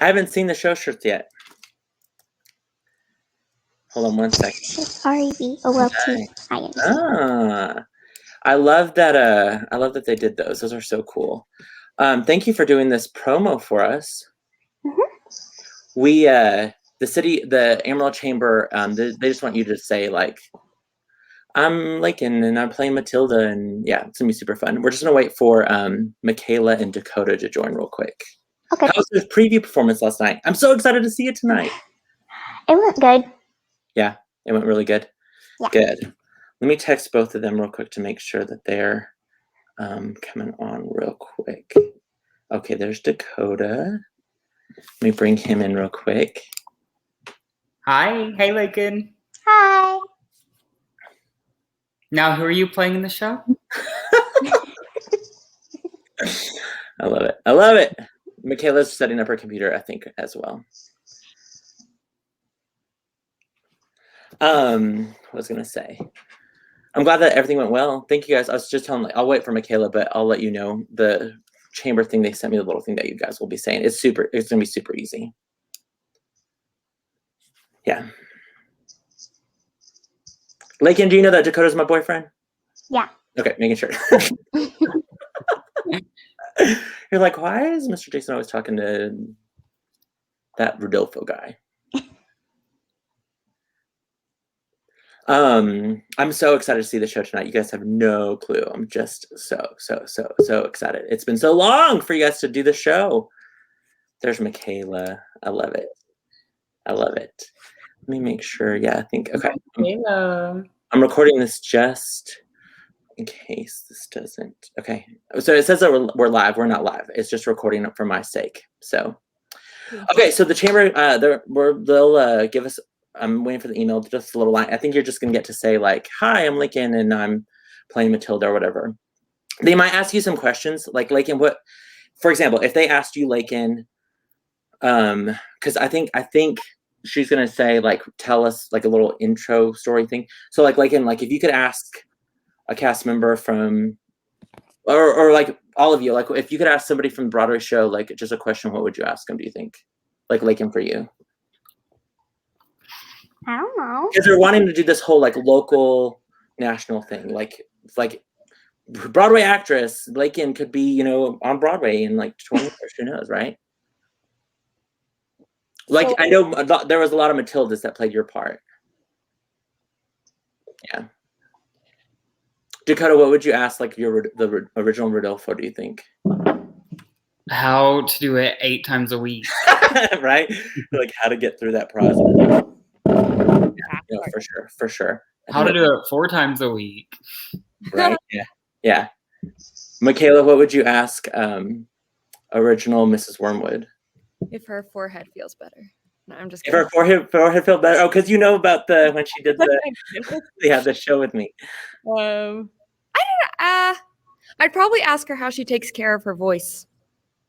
I haven't seen the show shirts yet. Hold on one second. It's R.E.B. OLT. I love that. I love that they did those. Those are so cool. Thank you for doing this promo for us. We, the Amarillo Chamber, they just want you to say like, I'm Laken and I'm playing Matilda, and yeah, it's gonna be super fun. We're just gonna wait for Mikayla and Dakota to join real quick. Okay. How was the preview performance last night? I'm so excited to see it tonight. It went good. Yeah, it went really good. Yeah. Good. Let me text both of them real quick to make sure that they're coming on real quick. Okay, there's Dakota. Let me bring him in real quick. Hi. Hey, Laken. Hi. Now, who are you playing in the show? I love it. I love it. Mikayla's setting up her computer, I think, as well. What was I going to say? I'm glad that everything went well. Thank you guys. I was just telling, I'll wait for Mikayla, but I'll let you know the chamber thing. They sent me the little thing that you guys will be saying. It's going to be super easy. Yeah. Laken, do you know that Dakota's my boyfriend? Yeah. Okay, making sure. You're like, why is Mr. Jason always talking to that Rodolfo guy? I'm so excited to see the show tonight. You guys have no clue. I'm just so excited. It's been so long for you guys to do the show. There's Mikayla. I love it. I love it. Let me make sure. Yeah, I think, okay. I'm recording this just in case this doesn't. Okay. So it says that we're live. We're not live. It's just recording it for my sake. So, okay. So the chamber, they'll give us, I'm waiting for the email, just a little line. I think you're just going to get to say like, hi, I'm Laken and I'm playing Matilda or whatever. They might ask you some questions like Laken, what, for example, if they asked you Laken, because I think she's going to say like, tell us like a little intro story thing. So like Laken, like if you could ask a cast member from, or like all of you, like if you could ask somebody from the Broadway show, like just a question, what would you ask them, do you think? Like Laken, for you? I don't know. Because they're wanting to do this whole like local national thing, like Broadway actress Laken could be, you know, on Broadway in like 20 years, who knows, right? Like so, I know there was a lot of Matildas that played your part. Yeah. Dakota, what would you ask like the original Rodolfo, do you think? How to do it 8 times a week. Right? Like how to get through that process. Yeah, for sure. How to do it 4 times a week. Right? Yeah. Mikayla, what would you ask original Mrs. Wormwood? If her forehead feels better. No, I'm just kidding. If her forehead felt better. Oh, because you know about when she did the show with me. I'd probably ask her how she takes care of her voice.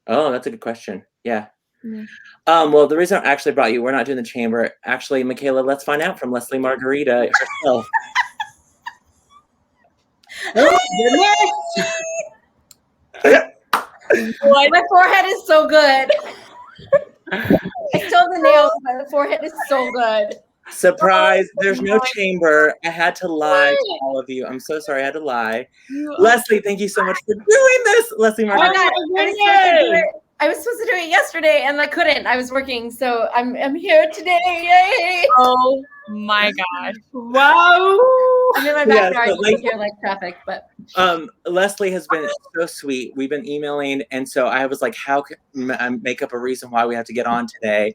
Oh, that's a good question. Yeah. Well, the reason I actually brought you, we're not doing the chamber. Actually, Mikayla, let's find out from Lesli Margherita herself. Oh, goodness. Boy, my forehead is so good. I still have the nails, but the forehead is so good. Surprise, there's no chamber. I had to lie to all of you. I'm so sorry I had to lie. Lesli, thank you so much for doing this. Lesli Margherita. I was supposed to do it yesterday and I couldn't. I was working, so I'm here today. Yay! Oh my gosh. Wow. I'm in my backyard. You can hear like traffic, but Lesli has been so sweet. We've been emailing, and so I was like, how can I make up a reason why we have to get on today?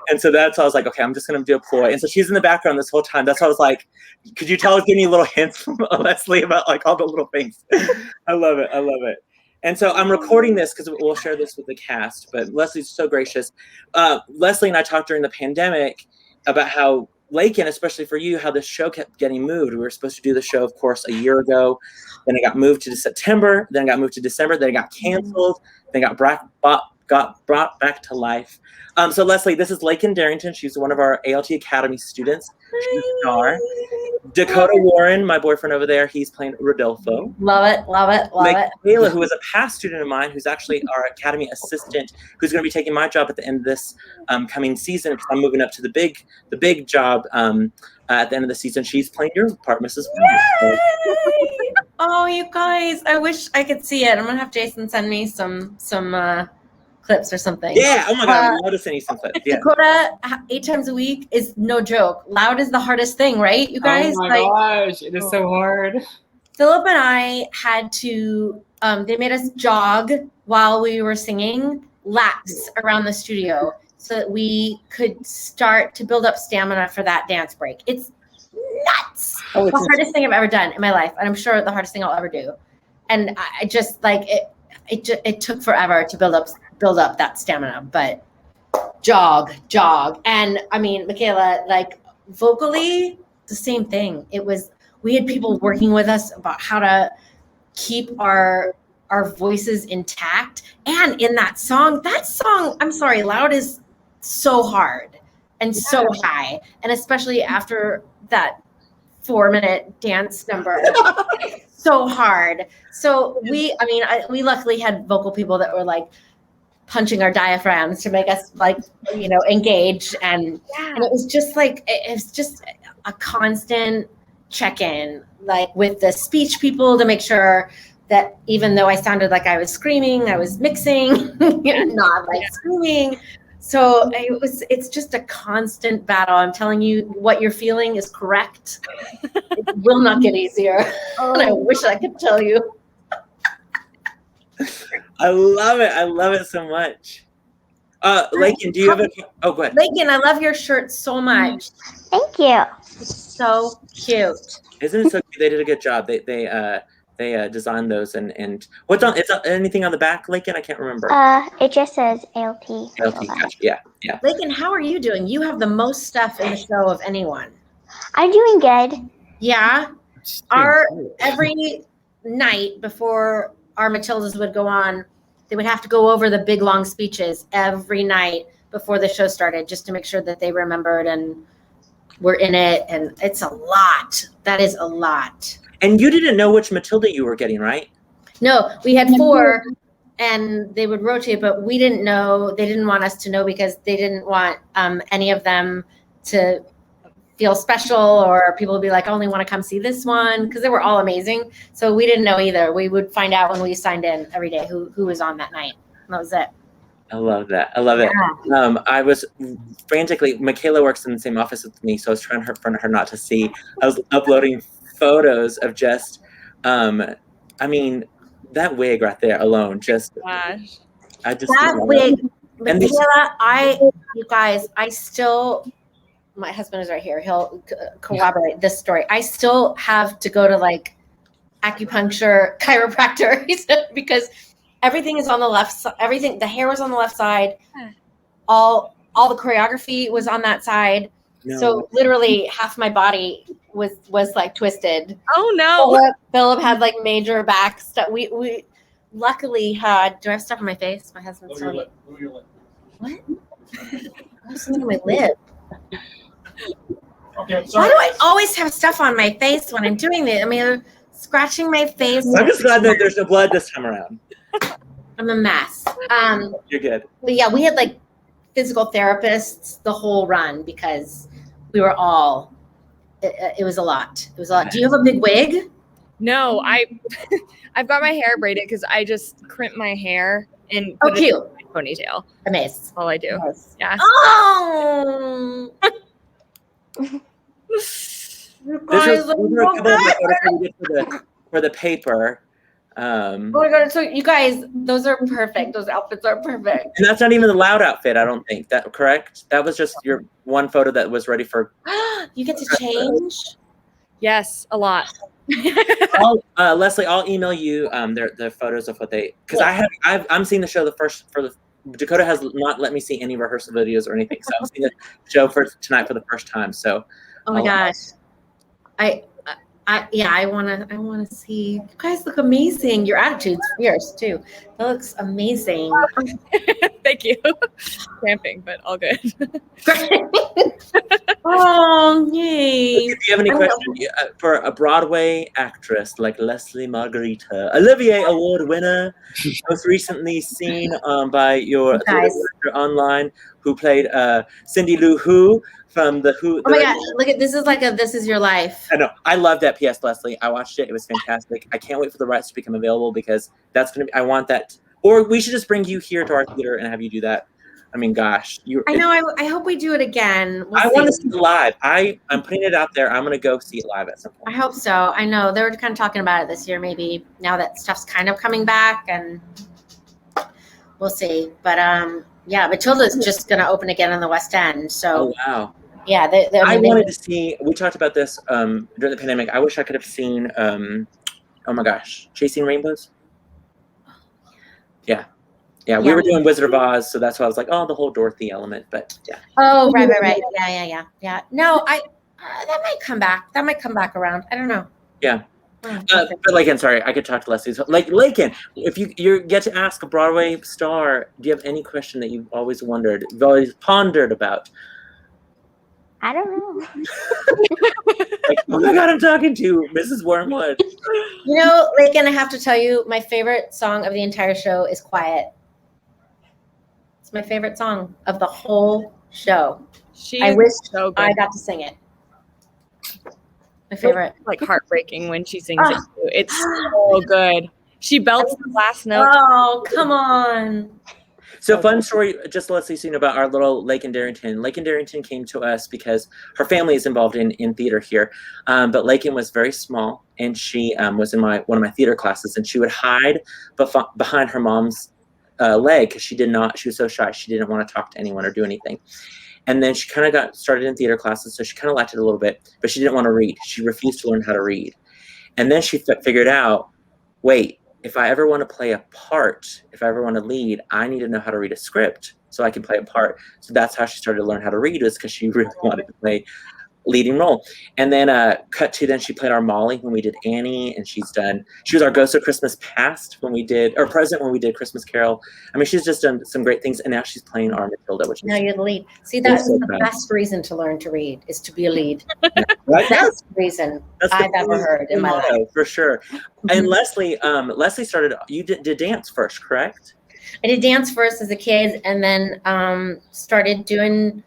And so that's why I was like, okay, I'm just gonna do a ploy. And so she's in the background this whole time. That's why I was like, could you tell us, give me little hints from Lesli about like all the little things? I love it. I love it. And so I'm recording this because we'll share this with the cast, but Leslie's so gracious. Lesli and I talked during the pandemic about how Laken, especially for you, how this show kept getting moved. We were supposed to do the show, of course, a year ago. Then it got moved to September. Then it got moved to December. Then it got canceled. Then it got brought back to life. So Lesli, this is Laken Darrington. She's one of our ALT Academy students. She's a star. Dakota Warren, my boyfriend over there, he's playing Rodolfo. Love it, love it, love it. Mikayla, who is a past student of mine, who's actually our academy assistant, who's going to be taking my job at the end of this coming season because I'm moving up to the big job at the end of the season. She's playing your part, Mrs. Yay! Oh, you guys! I wish I could see it. I'm gonna have Jason send me some clips or something. Yeah. Oh my God, I'd love to send you some clips. Yeah. Dakota 8 times a week is no joke. Loud is the hardest thing, right? You guys. Oh my gosh, it is so hard. Philip and I had to. They made us jog while we were singing laps around the studio so that we could start to build up stamina for that dance break. It's nuts. Oh, the hardest thing I've ever done in my life, and I'm sure the hardest thing I'll ever do. And I just like it. It took forever to build up that stamina, but jog. And I mean, Mikayla, like vocally, the same thing. We had people working with us about how to keep our voices intact. And in that song, I'm sorry, loud is so hard and so high. And especially after that 4-minute dance number, so hard. So we luckily had vocal people that were like punching our diaphragms to make us like, engage. And it was just a constant check-in, like with the speech people to make sure that even though I sounded like I was screaming, I was mixing, not like screaming. So it's just a constant battle. I'm telling you, what you're feeling is correct. It will not get easier. And I wish I could tell you. I love it. I love it so much. Laken, do you have go ahead. Laken, I love your shirt so much. Thank you. It's so cute. Isn't it so cute? They did a good job. They designed those and what's on? It's anything on the back, Laken? I can't remember. It just says ALT. LT, gotcha. Yeah. Laken, how are you doing? You have the most stuff in the show of anyone. I'm doing good. Yeah. Every night before our Matildas would go on, they would have to go over the big long speeches every night before the show started, just to make sure that they remembered and were in it. And it's a lot. That is a lot. And you didn't know which Matilda you were getting, right? No, we had 4 and they would rotate, but we didn't know. They didn't want us to know because they didn't want any of them to feel special, or people would be like, I only want to come see this one, because they were all amazing. So we didn't know either. We would find out when we signed in every day who was on that night. And that was it. I love that. I love it. I was frantically, Mikayla works in the same office with me, so I was trying for her not to see. I was uploading photos of just, that wig right there alone, just, Gosh. That wig, Mikayla, you guys, my husband is right here. He'll corroborate this story. I still have to go to like acupuncture, chiropractor, because everything is on the left side. The hair was on the left side. All the choreography was on that side. No. So literally half my body was like twisted. Oh no. Philip had like major back stuff. We luckily had. Do I have stuff on my face? My husband's telling me. What? I was looking at my lip. Okay, I'm sorry. Why do I always have stuff on my face when I'm doing this? I mean, scratching my face. I'm just glad that there's no blood this time around. I'm a mess. You're good. But yeah, we had like physical therapists the whole run because we were all. It was a lot. It was a lot. Do you have a big wig? No, I've got my hair braided because I just crimp my hair and Oh, put it cute. in my ponytail. Amazing. That's all I do. Yes. Yeah. Oh. You guys look so good. For the paper. Oh my god! So you guys, those are perfect. Those outfits are perfect. And that's not even the loud outfit, I don't think. That correct? That was just your one photo that was ready for. You get to change. Yes, a lot. Leslie, I'll email you the photos of what they, because I'm seeing the show Dakota has not let me see any rehearsal videos or anything, so I'm seeing the show for tonight for the first time. So. Oh my gosh, I wanna see. You guys look amazing. Your attitude's fierce too. That looks amazing. Thank you. Cramping, but all good. Oh, yay. If you have any questions for a Broadway actress like Lesli Margherita, Olivier Award winner, most recently seen by your theater director online, who played Cindy Lou Who from the Who. Oh my God! Look at this is like a This Is Your Life. I know. I love that PS Leslie. I watched it. It was fantastic. I can't wait for the rights to become available because that's gonna be. I want that. Or we should just bring you here to our theater and have you do that. I mean, gosh, I know. I hope we do it again. I want to see it live. I'm putting it out there. I'm gonna go see it live at some point. I hope so. I know they were kind of talking about it this year. Maybe now that stuff's kind of coming back, and we'll see. But yeah, Matilda's just gonna open again in the West End. So wow. Yeah, I wanted to see. We talked about this during the pandemic. I wish I could have seen. Oh my gosh, Chasing Rainbows. Yeah, we were doing Wizard of Oz, so that's why I was like, oh, the whole Dorothy element. But yeah. Oh, right. Yeah. No, that might come back. That might come back around. I don't know. Yeah. But Laken, sorry, I could talk to Leslie. So, like Laken, if you get to ask a Broadway star, do you have any question that you've always wondered, you've always pondered about? I don't know. Like, oh my God, I'm talking to Mrs. Wormwood. You know, Laken, I have to tell you, my favorite song of the entire show is Quiet. It's my favorite song of the whole show. I wish so good. I got to sing it. My favorite. It's like heartbreaking when she sings it too. It's so good. She belts the last note. Oh, come on. So fun story, just let's see soon about our little Laken Darrington. Laken Darrington came to us because her family is involved in theater here. But Laken was very small, and she was in one of my theater classes, and she would hide behind her mom's leg because she was so shy. She didn't want to talk to anyone or do anything. And then she kind of got started in theater classes, so she kind of liked it a little bit, but she didn't want to read. She refused to learn how to read. And then she figured out, wait, if I ever want to play a part, if I ever want to lead, I need to know how to read a script so I can play a part. So that's how she started to learn how to read, was because she really wanted to play leading role. And then cut to then she played our Molly when we did Annie, and she was our Ghost of Christmas Past Present when we did Christmas Carol. I mean, she's just done some great things, and now she's playing our Matilda, which is now you're the lead. See, that's the best reason to learn to read, is to be a lead. Right? That's the reason I've ever heard in my life. For sure. And Leslie started, you did dance first, correct? I did dance first as a kid, and then started doing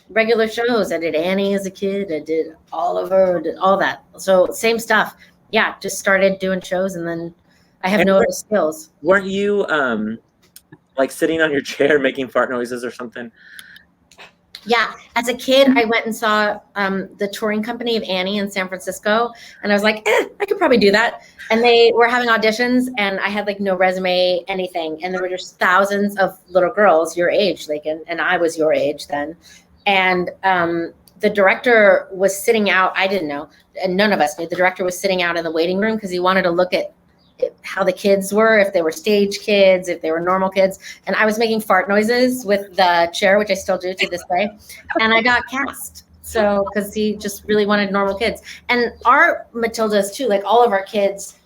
regular shows. I did Annie as a kid. I did Oliver, did all that. So same stuff. Yeah, just started doing shows, and then I have no other skills. Weren't you like sitting on your chair making fart noises or something? Yeah, as a kid, I went and saw the touring company of Annie in San Francisco, and I was like, I could probably do that. And they were having auditions, and I had like no resume, anything. And there were just thousands of little girls your age, like, and I was your age then. And the director was sitting out. I didn't know, and none of us knew. The director was sitting out in the waiting room because he wanted to look at how the kids were, if they were stage kids, if they were normal kids. And I was making fart noises with the chair, which I still do to this day. And I got cast. So, because he just really wanted normal kids. And our Matildas too, like all of our kids,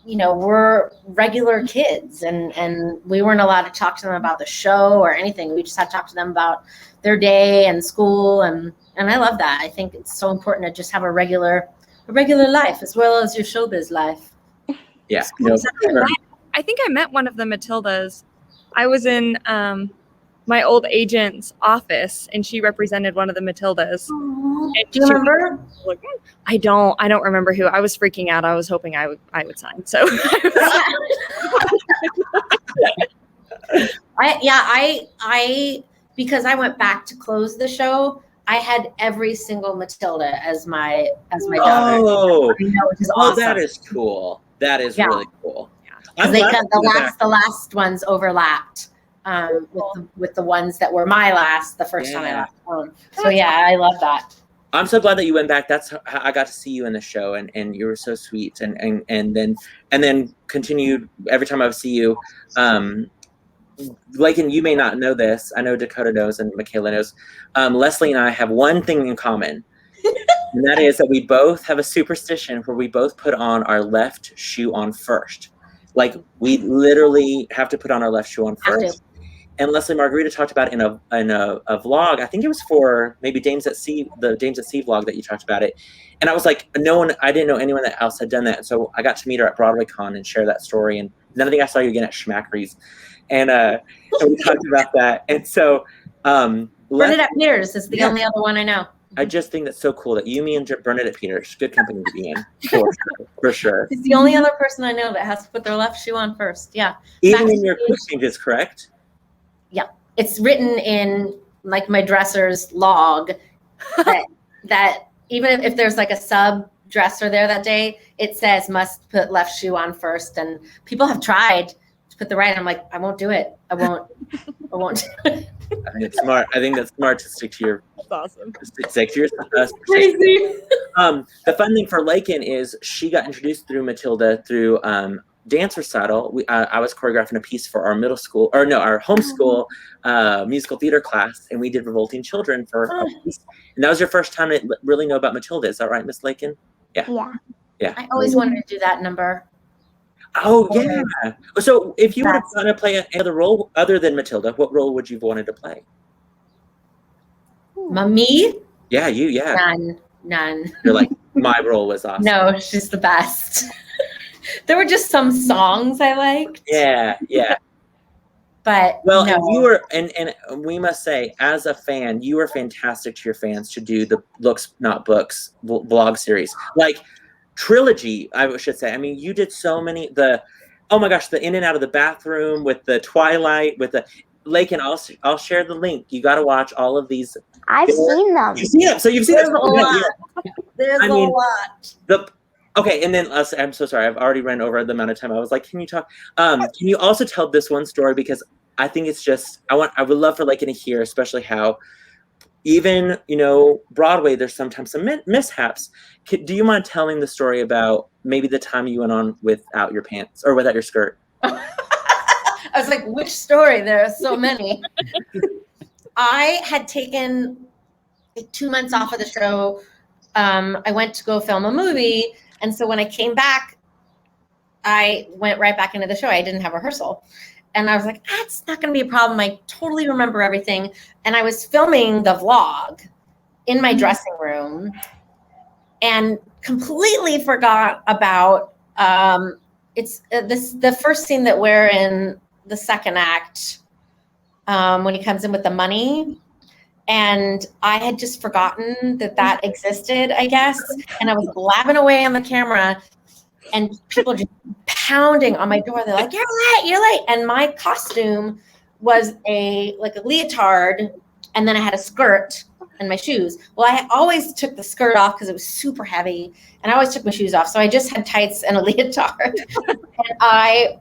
you know, were regular kids, and we weren't allowed to talk to them about the show or anything. We just had to talk to them about their day and school. And I love that. I think it's so important to just have a regular life as well as your showbiz life. Yeah. I think I met one of the Matildas. I was in my old agent's office, and she represented one of the Matildas. Do you remember? Like, I don't remember who. I was freaking out. I was hoping I would sign. So I because I went back to close the show, I had every single Matilda as my daughter. Oh, which is awesome. That is cool. That is really cool. Because the last ones overlapped with the ones that were my last the first time I left home. So yeah, I love that. I'm so glad that you went back. That's how I got to see you in the show, and you were so sweet, and then continued every time I would see you. Laken, you may not know this. I know Dakota knows and Mikayla knows. Leslie and I have one thing in common, and that is that we both have a superstition where we both put on our left shoe on first. Like, we literally have to put on our left shoe on first. and Lesli Margherita talked about it in a vlog. I think it was for maybe Dames at Sea, the Dames at Sea vlog that you talked about it. And I was like, I didn't know anyone that else had done that. So I got to meet her at Broadway Con and share that story. And then I think I saw you again at Schmackery's. And so we talked about that. And so Bernadette Peters is the only other one I know. I just think that's so cool that you, me, and Bernadette Peters, good company to be in, for sure. She's the only other person I know that has to put their left shoe on first. Yeah. Even in your quick changes, correct? Yeah. It's written in like my dresser's log that even if there's like a sub dresser there that day, it says must put left shoe on first. And people have tried to put the right. I'm like, I won't do it. I won't do it. I think it's smart. I think that's smart to stick to your. That's awesome. Stick to your. Crazy. The fun thing for Laken is she got introduced through Matilda through dance recital. I was choreographing a piece for our our homeschool musical theater class, and we did Revolting Children for a piece. And that was your first time to really know about Matilda. Is that right, Miss Laken? Yeah. Yeah. I always wanted to do that number. Oh yeah. So if you would have wanted to play another role other than Matilda, what role would you have wanted to play? Me? Yeah, you. Yeah. None. You're like, my role was awesome. No, she's the best. There were just some songs I liked. Yeah. But well, no. and you were, and we must say, as a fan, you were fantastic to your fans to do the Looks Not Books vlog series, like trilogy, I should say. I mean, you did so many. Oh my gosh, the in and out of the bathroom with the Twilight, with the Laken. I'll share the link. You got to watch all of these. I've seen them. You've seen them, so you've seen There's them. a lot. There's a lot. Okay, and then I'm so sorry. I've already run over the amount of time. I was like, can you talk? Can you also tell this one story, because I think it's just I would love for Laken to hear, especially how even Broadway, there's sometimes some mishaps. Do you mind telling the story about maybe the time you went on without your pants or without your skirt? I was like, which story? There are so many. I had taken 2 months off of the show. I went to go film a movie. And so when I came back, I went right back into the show. I didn't have rehearsal. And I was like, that's not going to be a problem. I totally remember everything. And I was filming the vlog in my dressing room and completely forgot about it's the first scene that we're in the second act when he comes in with the money. And I had just forgotten that existed, I guess. And I was blabbing away on the camera and people just pounding on my door. They're like, you're late. And my costume was a leotard. And then I had a skirt and my shoes. Well, I always took the skirt off because it was super heavy. And I always took my shoes off. So I just had tights and a leotard. And I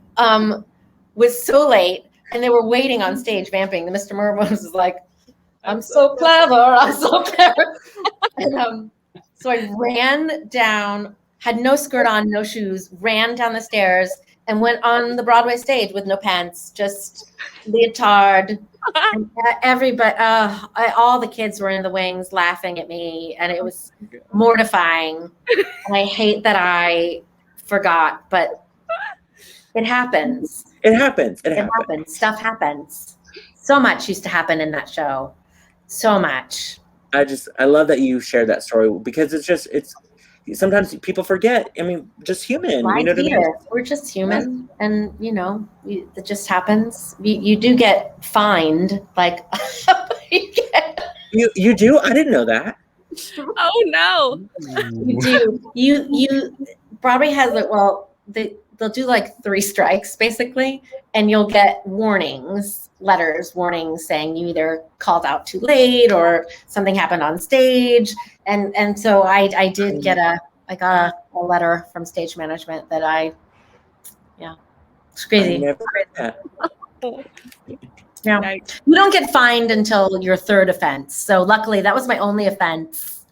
was so late. And they were waiting on stage vamping. The Mr. Merwin was like, I'm so clever. And so I ran down, had no skirt on, no shoes, ran down the stairs and went on the Broadway stage with no pants, just leotard. And everybody, all the kids were in the wings laughing at me, and it was mortifying. And I hate that I forgot, but it happens. It happens. Stuff happens. So much used to happen in that show. So much. I love that you shared that story, because it's sometimes people forget. I mean, just human. You know what I mean? We're just human, and it just happens. You do get fined, like you do. I didn't know that. Oh no. You do. You Broadway has they'll do like 3 strikes basically, and you'll get warnings saying you either called out too late or something happened on stage. And so I did get a letter from stage management that it's crazy. I never read that. Yeah. You don't get fined until your 3rd offense. So luckily that was my only offense.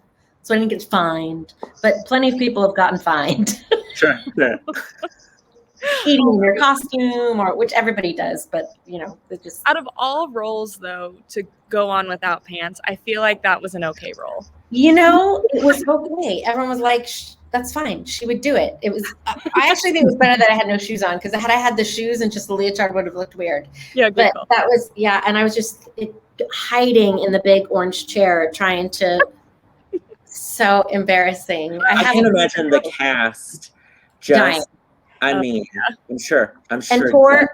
So I didn't get fined, but plenty of people have gotten fined. Sure. eating in your costume, or which everybody does, but you know, it just Out of all roles, though, to go on without pants, I feel like that was an okay role. you know, it was okay. Everyone was like, that's fine. She would do it. It was, I actually think it was better that I had no shoes on, because had I had the shoes and just the leotard would have looked weird. Yeah, good But call. that was, yeah. And I was just hiding in the big orange chair trying to, so embarrassing. I can't imagine the cast just, dying. I mean, I'm sure. And poor,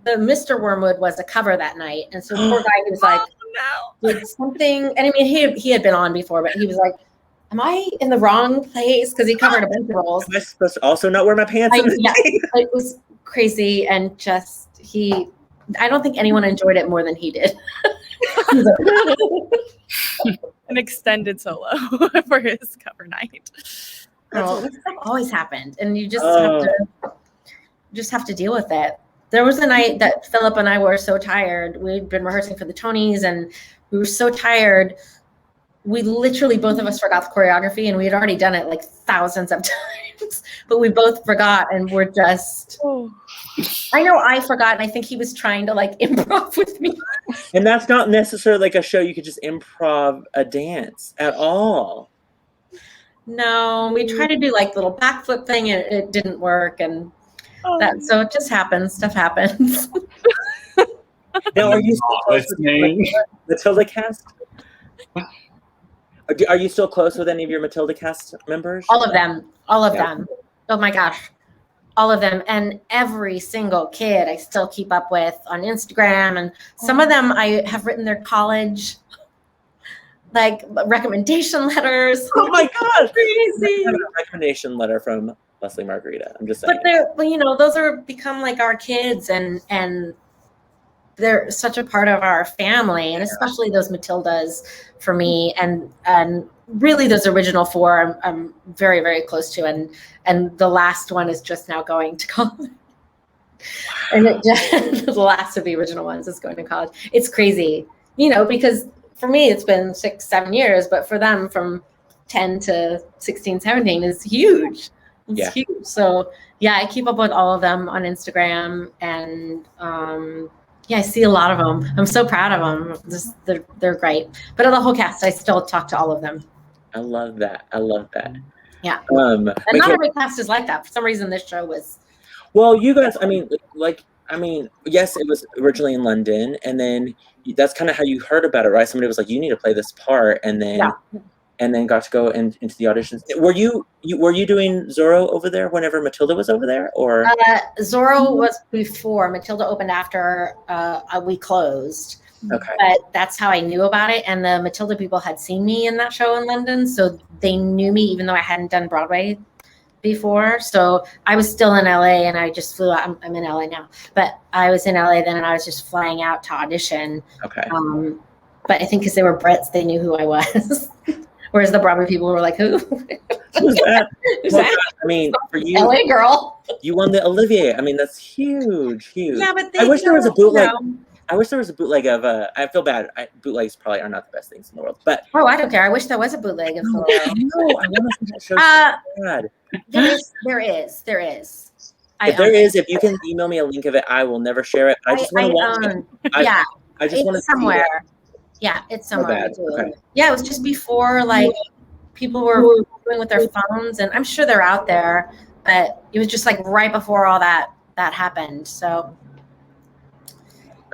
the Mr. Wormwood was a cover that night. And so poor guy, he was like, No. did something, and I mean, he had been on before, but he was like, am I in the wrong place? Because he covered a bunch of roles. Am I supposed to also not wear my pants? Yeah, it was crazy, and just I don't think anyone enjoyed it more than he did. An extended solo for his cover night. Oh, this stuff always happened, and you just have to deal with it. There was a night that Philip and I were so tired. We'd been rehearsing for the Tonys, and we were so tired. We literally, both of us forgot the choreography, and we had already done it like thousands of times, but we both forgot, and we're just, I know I forgot, and I think he was trying to like improv with me. And that's not necessarily like a show you could just improv a dance at all. No, we tried to do like little backflip thing, and it didn't work, and so it just happens. Stuff happens. Now, are you still close with the Matilda cast? Are you still close with any of your Matilda cast members? All of them. Oh my gosh. All of them. And every single kid I still keep up with on Instagram. And some of them I have written their college like recommendation letters. Oh my gosh. Crazy. I have a recommendation letter from Lesli Margherita. I'm just saying. But you know, those are become like our kids, and they're such a part of our family, and especially those Matildas for me, and really those original four I'm very, very close to, and the last one is just now going to college. And the last of the original ones is going to college. It's crazy, you know, because for me it's been 6-7 years, but for them from 10 to 16, 17 is huge. It's huge. So yeah, I keep up with all of them on Instagram, and yeah, I see a lot of them. I'm so proud of them. They're great. But of the whole cast, I still talk to all of them. I love that. Yeah. And not every cast is like that. For some reason, this show was. Well, you guys, I mean, yes, it was originally in London, and then that's kind of how you heard about it, right? Somebody was like, you need to play this part, and then got to go into the auditions. Were you doing Zorro over there whenever Matilda was over there, or? Zorro was before. Matilda opened after we closed. Okay. But that's how I knew about it. And the Matilda people had seen me in that show in London, so they knew me even though I hadn't done Broadway before. So I was still in LA, and I just flew out. I'm in LA now, but I was in LA then, and I was just flying out to audition. Okay. But I think because they were Brits, they knew who I was. Whereas the Broadway people were like, who? Who's that? Who's that? I mean, for you, LA girl. You won the Olivier. I mean, that's huge. Yeah, but I wish there was a bootleg. I wish there was a bootleg of. I feel bad. Bootlegs probably are not the best things in the world. But I don't care. I wish there was a bootleg of Zorro. No, I want to see that show so bad. There is. If you can email me a link of it, I will never share it. I just want to watch it. I just want to somewhere. See it. Yeah, it's somewhere. Okay. Yeah, it was just before like people were doing with their phones, and I'm sure they're out there, but it was just like right before all that happened. So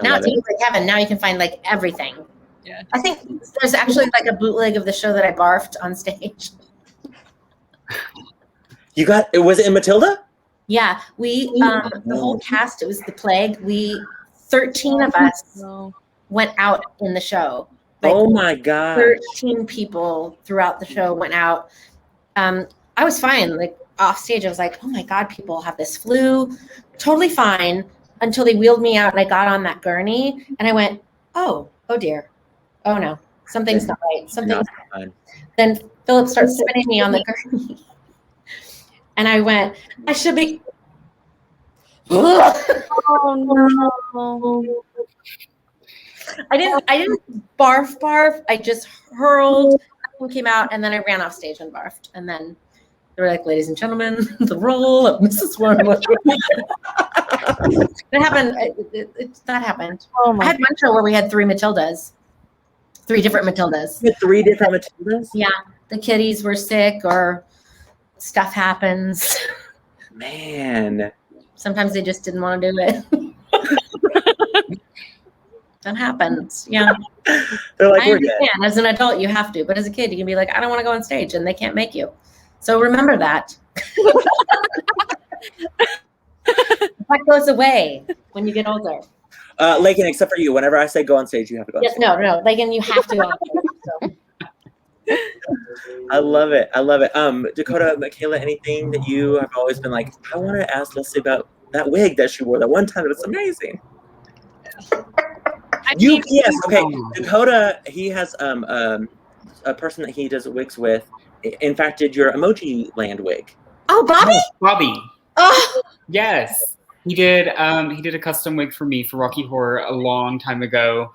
now it's easy, Kevin. Now you can find like everything. Yeah. I think there's actually like a bootleg of the show that I barfed on stage. Was it in Matilda? Yeah, we the whole cast. It was the plague. 13 of us went out in the show. Like, oh my god! 13 people throughout the show went out. I was fine. Like off stage, I was like, "Oh my god, people have this flu." Totally fine until they wheeled me out, and I got on that gurney, and I went, "Oh dear, oh no, something's not right. Something's not fine." Then Philip starts spinning me on the gurney, and I went, "I should be." Oh no. I didn't barf. I just hurled. Nothing came out, and then I ran off stage and barfed, and then They were like, ladies and gentlemen, the role of Mrs. Warren. That happened. That happened. Oh I my had one show where we had 3 Matildas, 3 different Matildas. You had 3 different Matildas? Yeah, the kitties were sick or stuff happens. Man. Sometimes they just didn't want to do it. That happens. Yeah. They're like, I we're good. understand. As an adult, you have to. But as a kid, you can be like, I don't want to go on stage, and they can't make you. So remember that. That goes away when you get older. Laken, except for you, whenever I say go on stage, you have to go on Yes, stage. no. Like, and you have to go on stage. So. I love it. I love it. Dakota, Mikayla, anything that you have always been like, I want to ask Lesli about that wig that she wore that one time. It was amazing. Yes, okay. Dakota, he has a person that he does wigs with. In fact, did your Emoji Land wig. Oh, Bobby? Bobby. Oh, Yes. He did a custom wig for me for Rocky Horror a long time ago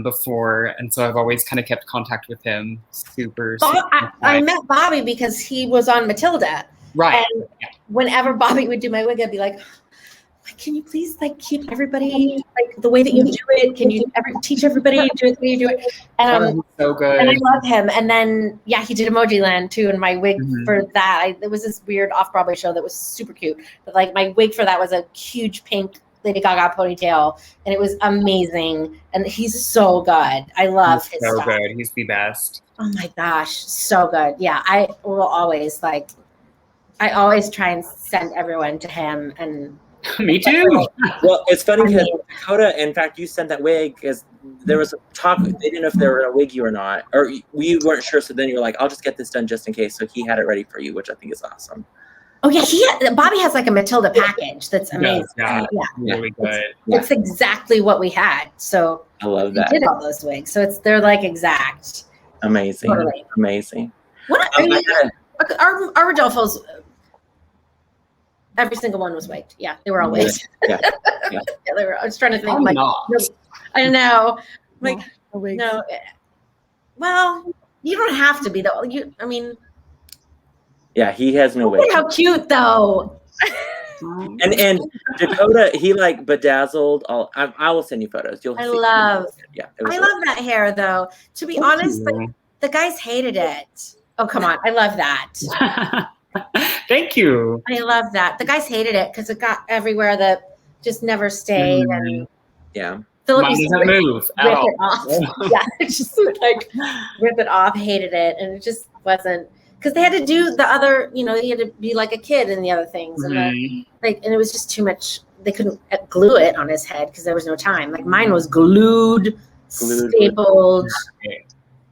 before, and so I've always kind of kept contact with him. Super I met Bobby because he was on Matilda. Right. And whenever Bobby would do my wig, I'd be like, can you please like keep everybody like the way that you do it? Can you teach everybody to do it the way you do it? And so good. And I love him. And then he did Emoji Land too. And my wig for that, there was this weird off-Broadway show that was super cute. But like my wig for that was a huge pink Lady Gaga ponytail, and it was amazing. And he's so good. I love his so stuff. good. He's the best. Oh my gosh, so good. Yeah, I will always I always try and send everyone to him. And me too. Well, it's funny because Dakota, in fact, you sent that wig because there was a talk. They didn't know if they were going to wig you or not, or we weren't sure. So then you're like, I'll just get this done just in case. So he had it ready for you, which I think is awesome. Oh yeah, Bobby has like a Matilda package that's amazing. Yeah, really good. It's exactly what we had. So I love that. We did all those wigs, so they're like exact. Amazing, totally. Amazing. What our Rodolfo's. Every single one was wigged. Yeah, they were all wigged. Yeah. They were. I was trying to think. Not. I know. Like no. Well, you don't have to be though. Yeah, he has no wig. Look how cute though. And Dakota, he like bedazzled all. I will send you photos. You'll. I love that hair though. To be honest, like, the guys hated it. Oh come on, I love that. Thank you. I love that. The guys hated it because it got everywhere that just never stayed. And Philip used to rip it off. Just like rip it off, hated it. And it just wasn't, because they had to do the other, he had to be like a kid in the other things. And and it was just too much. They couldn't glue it on his head because there was no time. Like mine was glued. Stapled.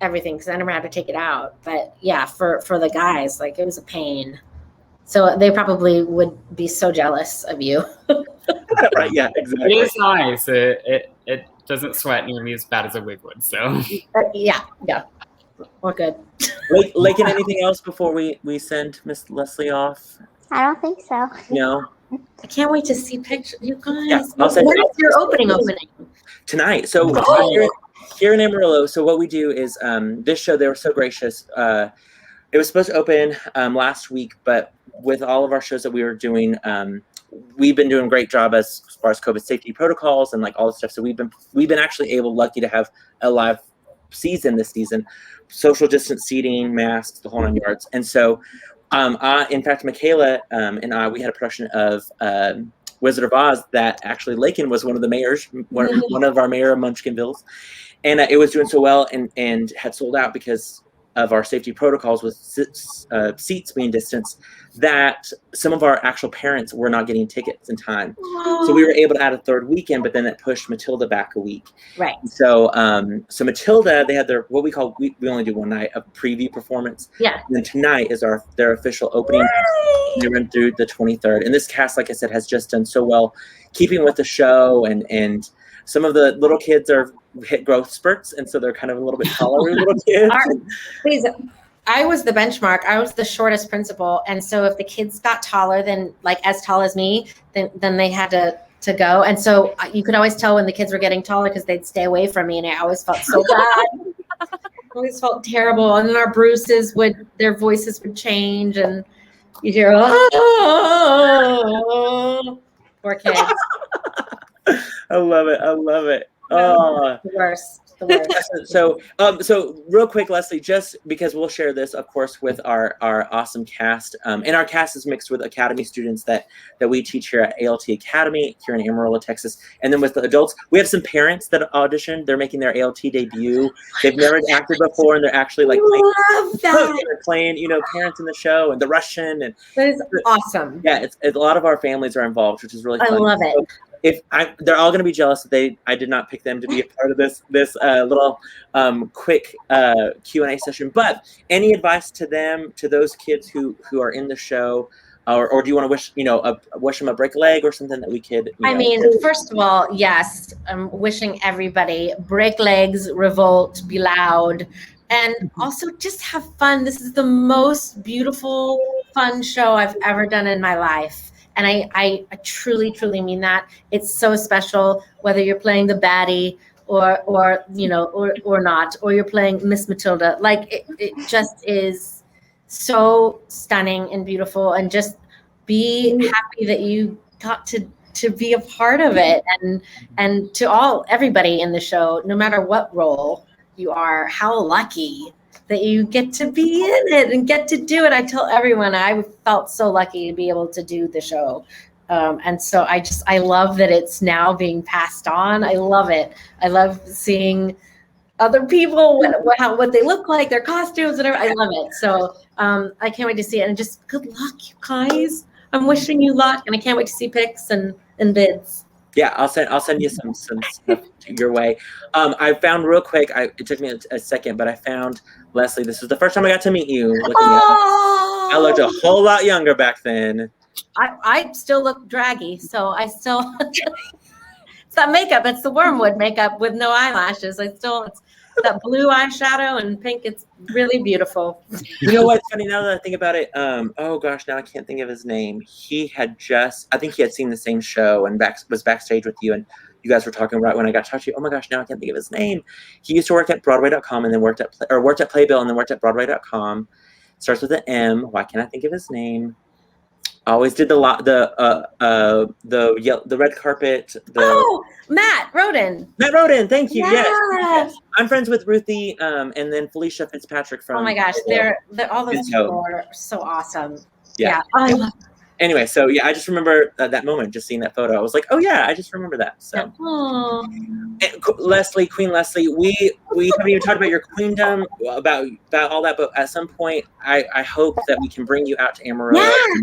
Everything, because I never had to take it out. But yeah, for the guys, like it was a pain. So they probably would be so jealous of you. Right? Yeah, exactly. It is nice. It doesn't sweat nearly as bad as a wig would. So yeah, we're good. Laken, anything else before we send Miss Lesli off? I don't think so. No. I can't wait to see pictures. You guys, Yeah, I'll send when is your opening tonight? So here in Amarillo. So what we do is this show. They were so gracious. It was supposed to open last week, but with all of our shows that we were doing, we've been doing a great job as far as COVID safety protocols and like all the stuff. So we've been actually lucky to have a live season this season, social distance seating, masks, the whole 9 yards. And so, in fact, Mikayla and I, we had a production of Wizard of Oz that actually Laken was one of the mayors, one of our mayor of Munchkinvilles, and it was doing so well and had sold out because of our safety protocols with seats being distanced, that some of our actual parents were not getting tickets in time. So we were able to add a third weekend, but then it pushed Matilda back a week. Right. So so Matilda, they had their what we call we only do one night of preview performance. Yeah. And then tonight is their official opening. They run through the 23rd. And this cast, like I said, has just done so well, keeping with the show, and some of the little kids are hit growth spurts, and so they're kind of a little bit taller little kids. Please, I was the benchmark. I was the shortest principal, and so if the kids got taller than like as tall as me, then they had to go. And so you could always tell when the kids were getting taller because they'd stay away from me, and I always felt so bad. I always felt terrible. And then our Bruces their voices would change, and You hear, oh, poor kids. I love it. I love it. Oh. The worst. The worst. So real quick, Leslie, just because we'll share this, of course, with our awesome cast, and our cast is mixed with Academy students that we teach here at ALT Academy here in Amarillo, Texas, and then with the adults, we have some parents that auditioned. They're making their ALT debut. They've never acted before, and they're actually like playing, you know, parents in the show, and the Russian, and that is awesome. Yeah, it's a lot of our families are involved, which is really fun. I love it. So, they're all going to be jealous that I did not pick them to be a part of this little quick Q&A session. But any advice to them, to those kids who are in the show, or do you want to wish them a break a leg or something that we could? I mean, first of all, yes, I'm wishing everybody break legs, revolt, be loud, and also just have fun. This is the most beautiful, fun show I've ever done in my life. And I truly, truly mean that. It's so special, whether you're playing the baddie or not, or you're playing Miss Matilda. Like it just is so stunning and beautiful, and just be happy that you got to be a part of it. And to everybody in the show, no matter what role you are, how lucky that you get to be in it and get to do it. I tell everyone I felt so lucky to be able to do the show. And so I love that it's now being passed on. I love it. I love seeing other people, what they look like, their costumes, and everything. I love it. So I can't wait to see it. And just good luck, you guys. I'm wishing you luck, and I can't wait to see pics and bids. Yeah, I'll send you some stuff your way. I found real quick. It took me a second, but I found Leslie. This was the first time I got to meet you. I looked a whole lot younger back then. I still look draggy, so I still. It's that makeup. It's the wormwood makeup with no eyelashes. It's that blue eyeshadow and pink. It's really beautiful. You know what's funny now that I think about it? Oh gosh, now I can't think of his name. I think he had seen the same show and was backstage with you, and you guys were talking right when I got to talk to you. Oh my gosh, now I can't think of his name. He used to work at Broadway.com and then worked at Playbill and then worked at Broadway.com. Starts with an M. Why can't I think of his name? Always did the red carpet. Matt Roden. Matt Roden, thank you. Yes. I'm friends with Ruthie, and then Felicia Fitzpatrick from. Oh my gosh, they're all those people are so awesome. Yeah. Oh, anyway, so yeah, I just remember that moment, just seeing that photo. I was like, oh yeah, I just remember that. So, Leslie, Queen Leslie, we haven't even talked about your queendom, about all that, but at some point, I hope that we can bring you out to Amarillo. Yeah.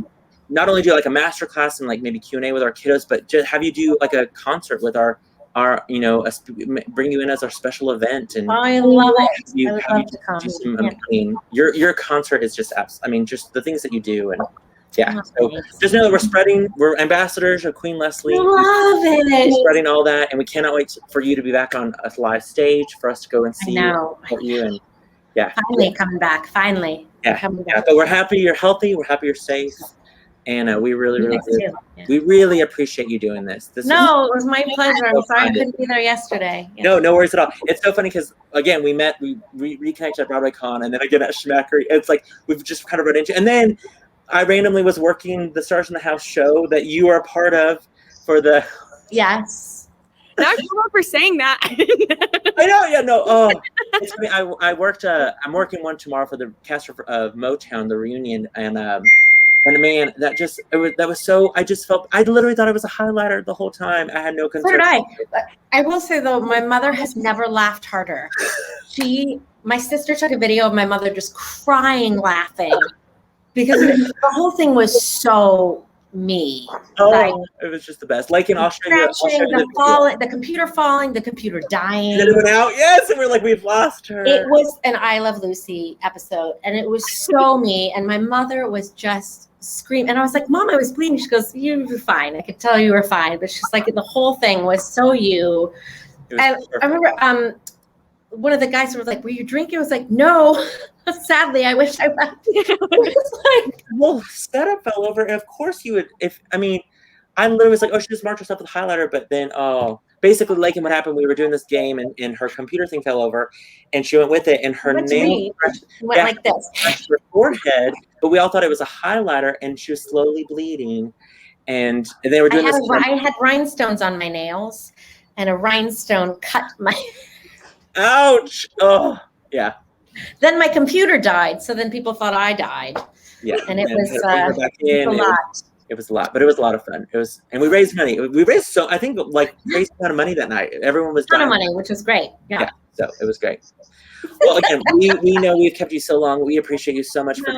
Not only do like a master class and like maybe Q&A with our kiddos, but just have you do like a concert with our bring you in as our special event. And I love it. I mean, your concert is just just the things that you do, and yeah. So just know that we're ambassadors of Queen Leslie. I love it. We're spreading all that, and we cannot wait for you to be back on a live stage for us to go and see you and finally coming back. Finally. Yeah. But we're happy you're healthy. We're happy you're safe. And we really appreciate you doing this. It was my pleasure. I'm sorry I couldn't be there yesterday. Yeah. No worries at all. It's so funny because again, we reconnected at Broadway Con, and then again at Schmackery. It's like we've just kind of run into, and then I randomly was working the Stars in the House show that you are a part of for the. Yes. Now I remember saying that. I know. Yeah. No. Oh, it's funny. I worked. I'm working one tomorrow for the cast of Motown, the reunion, and man, that was so. I literally thought it was a highlighter the whole time. I had no concern. So did I. I will say though, my mother has never laughed harder. My sister took a video of my mother just crying, laughing, because the whole thing was so me. Oh, it was just the best. Laken, I'll show you the computer falling, the computer dying. It went out, yes, and we're like, we've lost her. It was an I Love Lucy episode, and it was so me. And my mother was just screaming, and I was like, "Mom, I was bleeding." She goes, "You were fine. I could tell you were fine." But she's like, the whole thing was so you. And I remember one of the guys was like, "Were you drinking?" I was like, "No." Sadly, I wish I left. Well, setup fell over, and of course you would. I literally was like, "Oh, she just marked herself with highlighter," but then basically, Laken, what happened, we were doing this game and her computer thing fell over and she went with it and her nail went like this. scratched her forehead, but we all thought it was a highlighter and she was slowly bleeding. And they were doing I had rhinestones on my nails and a rhinestone cut my... Ouch! Oh, yeah. Then my computer died, so then people thought I died. Yeah. And it was a lot. It was a lot, but it was a lot of fun. It was, and we raised money. We raised I think like raised a lot of money that night. Everyone was a ton of money, which was great. Yeah. So it was great. Well, again, we know we've kept you so long. We appreciate you so much for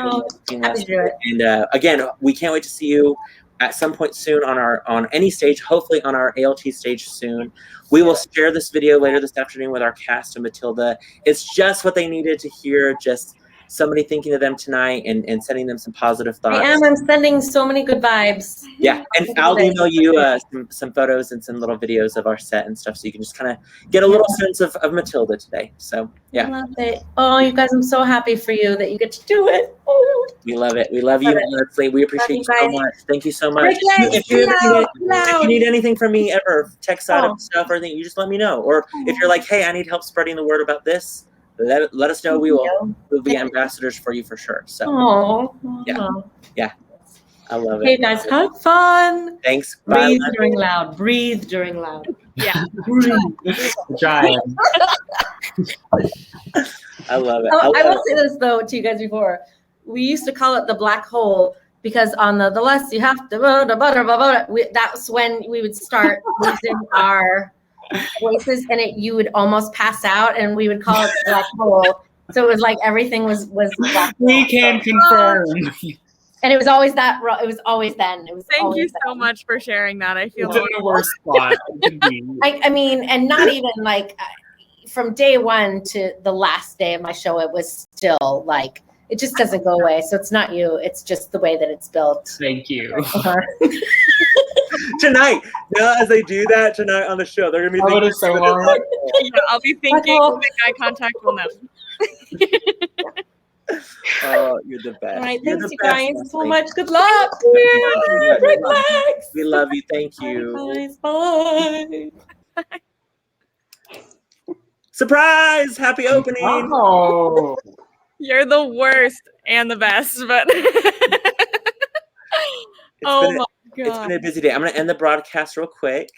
being us. And again, we can't wait to see you at some point soon on any stage, hopefully on our ALT stage soon. We will share this video later this afternoon with our cast of Matilda. It's just what they needed to hear, just somebody thinking of them tonight and sending them some positive thoughts. I'm sending so many good vibes. Yeah, and I'll email you some photos and some little videos of our set and stuff so you can just kind of get a little sense of Matilda today. So, yeah. I love it. Oh, you guys, I'm so happy for you that you get to do it. Oh. We love it. We love you, Lesli. We appreciate you so much. Thank you so much. If you need anything from me ever, tech side of stuff or anything, you just let me know. Or if you're like, hey, I need help spreading the word about this, let us know. We'll be ambassadors for you for sure. So yeah. I love it. Hey guys, have fun. Thanks. Breathe during loud. Breathe during loud. Yeah. Try. I love it. Oh, I will say this though to you guys before. We used to call it the black hole because on the less you have to that's when we would start losing our voices and you would almost pass out and we would call it the black hole. So it was like everything was black. We can confirm. And it was always that. It was always then. It was. Thank you so much for sharing that. I feel it's in the worst spot. I mean, and not even like from day one to the last day of my show, it was still like it just doesn't go away. So it's not you. It's just the way that it's built. Thank you. Tonight, as they do that tonight on the show, they're gonna be thinking so hard. Yeah, I'll be thinking. We'll make eye contact. We'll know. Oh, you're the best. All right, you're thanks you guys so much. Good luck. We love you. Thank you. Bye. Surprise! Happy opening. Oh. You're the worst and the best, but oh my God. It's been a busy day. I'm going to end the broadcast real quick.